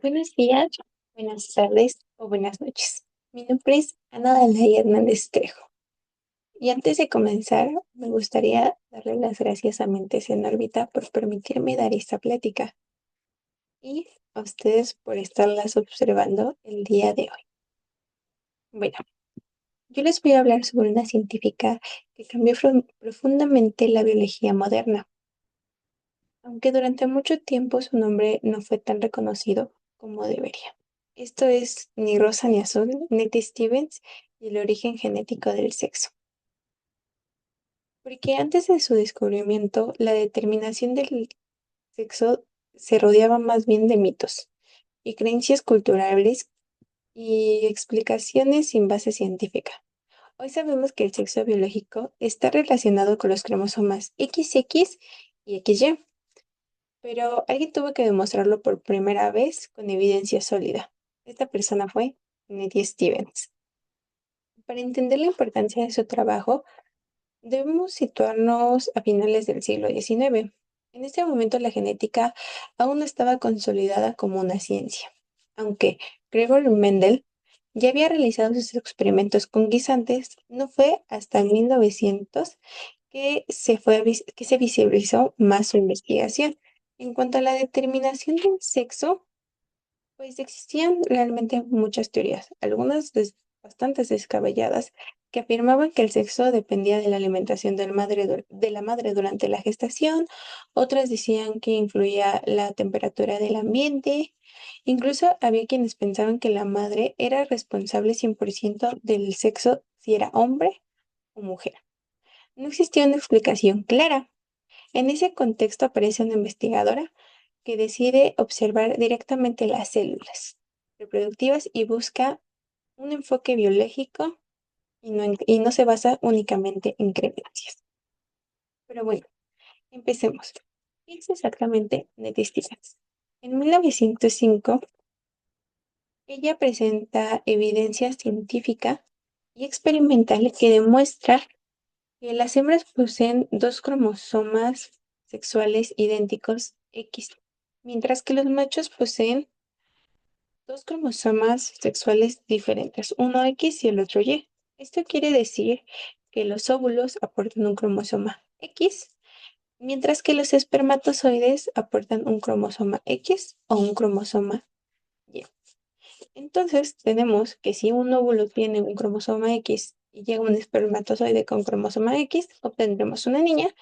Buenos días, buenas tardes o buenas noches. Mi nombre es Ana Dalai Hernández Trejo. Y antes de comenzar, me gustaría darle las gracias a Mentes en órbita por permitirme dar esta plática y a ustedes por estarlas observando el día de hoy. Bueno, yo les voy a hablar sobre una científica que cambió profundamente la biología moderna, aunque durante mucho tiempo su nombre no fue tan reconocido como debería. Esto es Ni rosa ni azul, Nettie Stevens y el origen genético del sexo. Porque antes de su descubrimiento, la determinación del sexo se rodeaba más bien de mitos y creencias culturales y explicaciones sin base científica. Hoy sabemos que el sexo biológico está relacionado con los cromosomas XX y XY, pero alguien tuvo que demostrarlo por primera vez con evidencia sólida. Esta persona fue Nettie Stevens. Para entender la importancia de su trabajo, debemos situarnos a finales del siglo XIX. En este momento la genética aún no estaba consolidada como una ciencia, aunque Gregor Mendel ya había realizado sus experimentos con guisantes. No fue hasta 1900 que se visibilizó más su investigación. En cuanto a la determinación del sexo, pues existían realmente muchas teorías, bastantes descabelladas, que afirmaban que el sexo dependía de la alimentación de la madre durante la gestación. Otras decían que influía la temperatura del ambiente. Incluso había quienes pensaban que la madre era responsable 100% del sexo, si era hombre o mujer. No existía una explicación clara. En ese contexto aparece una investigadora que decide observar directamente las células reproductivas y busca un enfoque biológico y no se basa únicamente en creencias. Pero bueno, empecemos. ¿Qué es exactamente Nettie Stevens? En 1905, ella presenta evidencia científica y experimental que demuestra que las hembras poseen dos cromosomas sexuales idénticos X, mientras que los machos poseen dos cromosomas sexuales diferentes, uno X y el otro Y. Esto quiere decir que los óvulos aportan un cromosoma X, mientras que los espermatozoides aportan un cromosoma X o un cromosoma Y. Entonces, tenemos que si un óvulo tiene un cromosoma X y llega un espermatozoide con cromosoma X, obtendremos una niña.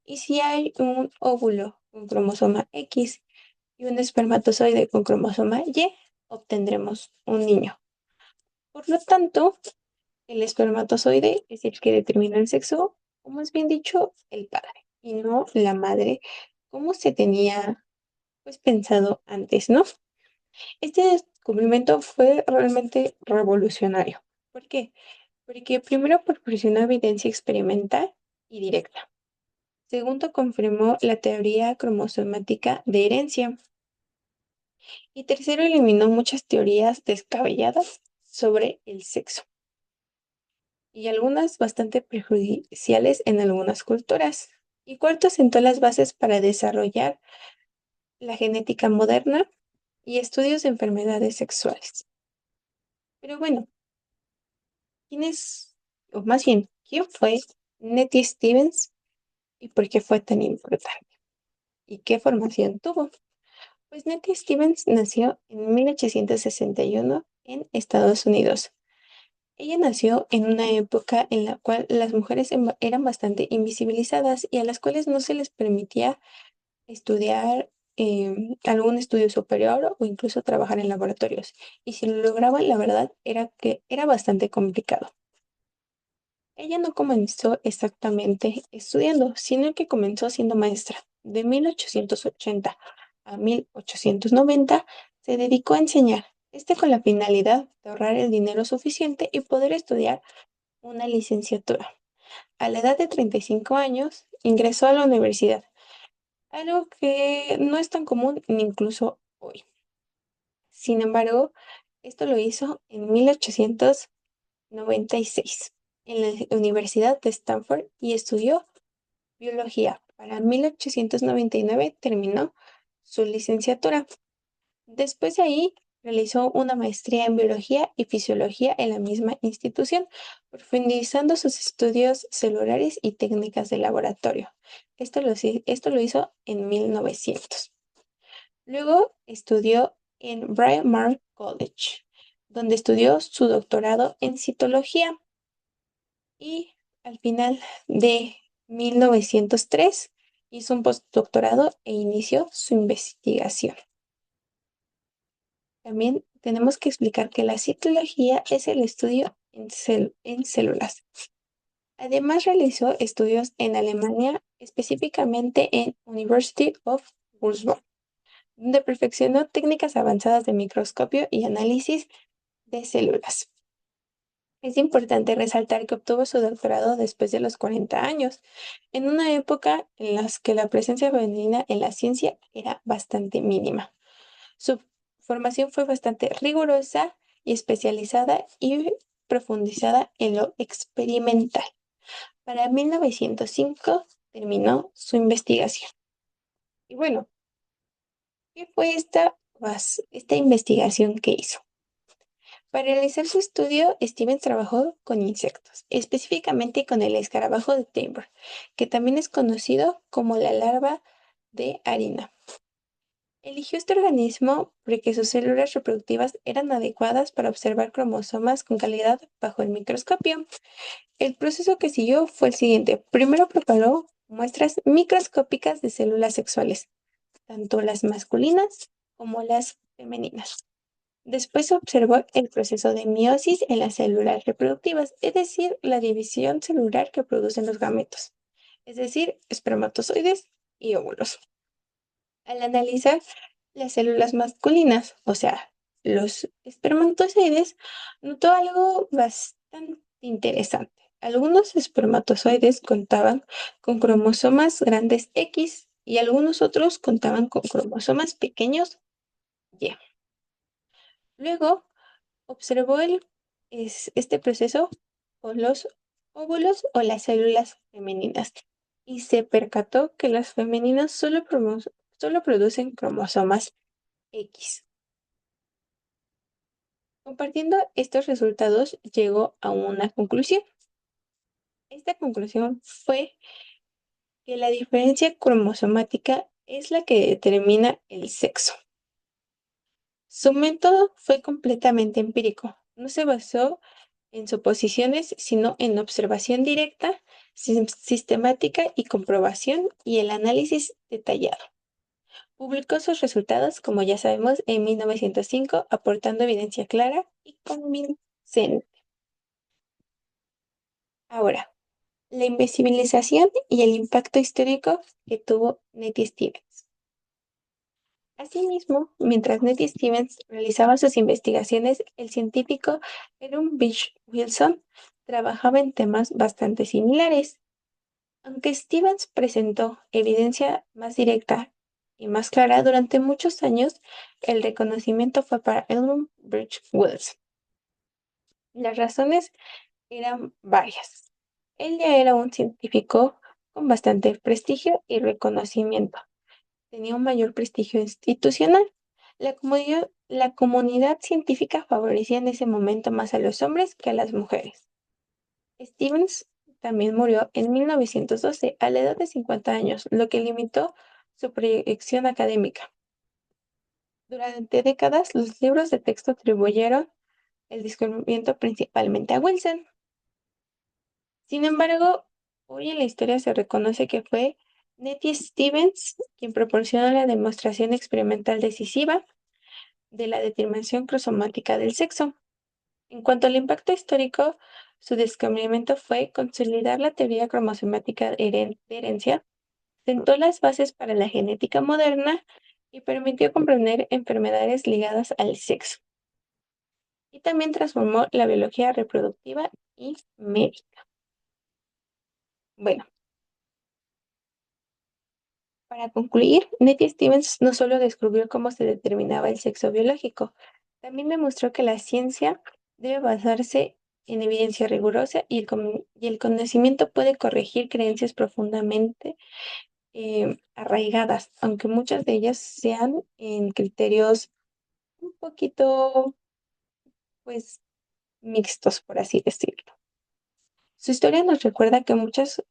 Y si hay un óvulo con cromosoma X y un espermatozoide con cromosoma Y, obtendremos un niño. Por lo tanto, el espermatozoide es el que determina el sexo, o más bien dicho, el padre, y no la madre, como se tenía pues pensado antes, ¿no? Este descubrimiento fue realmente revolucionario. ¿Por qué? Porque primero proporcionó evidencia experimental y directa. Segundo, confirmó la teoría cromosomática de herencia. Y tercero, eliminó muchas teorías descabelladas sobre el sexo y algunas bastante perjudiciales en algunas culturas. Y cuarto, sentó las bases para desarrollar la genética moderna y estudios de enfermedades sexuales. Pero bueno, ¿quién es, o más bien, quién fue Nettie Stevens y por qué fue tan importante? ¿Y qué formación tuvo? Pues Nettie Stevens nació en 1861 en Estados Unidos. Ella nació en una época en la cual las mujeres eran bastante invisibilizadas y a las cuales no se les permitía estudiar algún estudio superior o incluso trabajar en laboratorios. Y si lo lograban, la verdad era que era bastante complicado. Ella no comenzó exactamente estudiando, sino que comenzó siendo maestra. De 1880 a 1890 se dedicó a enseñar, con la finalidad de ahorrar el dinero suficiente y poder estudiar una licenciatura. A la edad de 35 años ingresó a la universidad, algo que no es tan común ni incluso hoy. Sin embargo, esto lo hizo en 1896 en la Universidad de Stanford y estudió biología. Para 1899 terminó su licenciatura. Después de ahí, realizó una maestría en biología y fisiología en la misma institución, profundizando sus estudios celulares y técnicas de laboratorio. Esto lo hizo en 1900. Luego estudió en Bryn Mawr College, donde estudió su doctorado en citología y al final de 1903 hizo un postdoctorado e inició su investigación. También tenemos que explicar que la citología es el estudio en células. Además realizó estudios en Alemania, específicamente en University of Würzburg, donde perfeccionó técnicas avanzadas de microscopio y análisis de células. Es importante resaltar que obtuvo su doctorado después de los 40 años, en una época en la que la presencia femenina en la ciencia era bastante mínima. Su formación fue bastante rigurosa y especializada y profundizada en lo experimental. Para 1905 terminó su investigación. Y bueno, ¿qué fue esta investigación que hizo? Para realizar su estudio, Stevens trabajó con insectos, específicamente con el escarabajo de Tabor, que también es conocido como la larva de harina. Eligió este organismo porque sus células reproductivas eran adecuadas para observar cromosomas con calidad bajo el microscopio. El proceso que siguió fue el siguiente. Primero preparó muestras microscópicas de células sexuales, tanto las masculinas como las femeninas. Después observó el proceso de meiosis en las células reproductivas, es decir, la división celular que producen los gametos, es decir, espermatozoides y óvulos. Al analizar las células masculinas, o sea, los espermatozoides, notó algo bastante interesante. Algunos espermatozoides contaban con cromosomas grandes X y algunos otros contaban con cromosomas pequeños Y. Luego observó este proceso con los óvulos o las células femeninas y se percató que las femeninas solo producen cromosomas X. Compartiendo estos resultados, llegó a una conclusión. Esta conclusión fue que la diferencia cromosomática es la que determina el sexo. Su método fue completamente empírico. No se basó en suposiciones, sino en observación directa, sistemática y comprobación y el análisis detallado. Publicó sus resultados, como ya sabemos, en 1905, aportando evidencia clara y convincente. Ahora, la invisibilización y el impacto histórico que tuvo Nettie Stevens. Asimismo, mientras Nettie Stevens realizaba sus investigaciones, el científico Aaron Beach Wilson trabajaba en temas bastante similares. Aunque Stevens presentó evidencia más directa y más clara durante muchos años, el reconocimiento fue para Aaron Beach Wilson. Las razones eran varias. Él ya era un científico con bastante prestigio y reconocimiento. Tenía un mayor prestigio institucional. La comunidad científica favorecía en ese momento más a los hombres que a las mujeres. Stevens también murió en 1912 a la edad de 50 años, lo que limitó su proyección académica. Durante décadas, los libros de texto atribuyeron el descubrimiento principalmente a Wilson. Sin embargo, hoy en la historia se reconoce que fue Nettie Stevens quien proporcionó la demostración experimental decisiva de la determinación cromosomática del sexo. En cuanto al impacto histórico, su descubrimiento fue consolidar la teoría cromosomática de herencia, sentó las bases para la genética moderna y permitió comprender enfermedades ligadas al sexo. Y también transformó la biología reproductiva y médica. Bueno, para concluir, Nettie Stevens no solo descubrió cómo se determinaba el sexo biológico, también demostró que la ciencia debe basarse en evidencia rigurosa y el conocimiento puede corregir creencias profundamente arraigadas, aunque muchas de ellas sean en criterios un poquito, pues, mixtos, por así decirlo. Su historia nos recuerda que muchas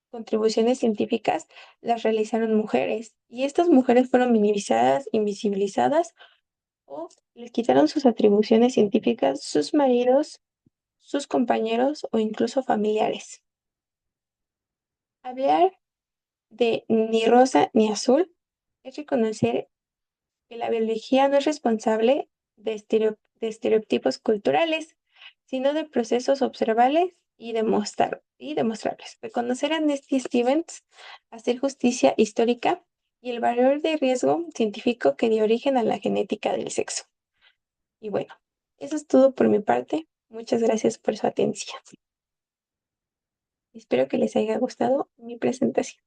contribuciones científicas las realizaron mujeres y estas mujeres fueron minimizadas, invisibilizadas o les quitaron sus atribuciones científicas sus maridos, sus compañeros o incluso familiares. Hablar de ni rosa ni azul es reconocer que la biología no es responsable de estereotipos culturales, sino de procesos observables y demostrables. Reconocer a Nesty Stevens, hacer justicia histórica y el valor de riesgo científico que dio origen a la genética del sexo. Y bueno, eso es todo por mi parte. Muchas gracias por su atención. Espero que les haya gustado mi presentación.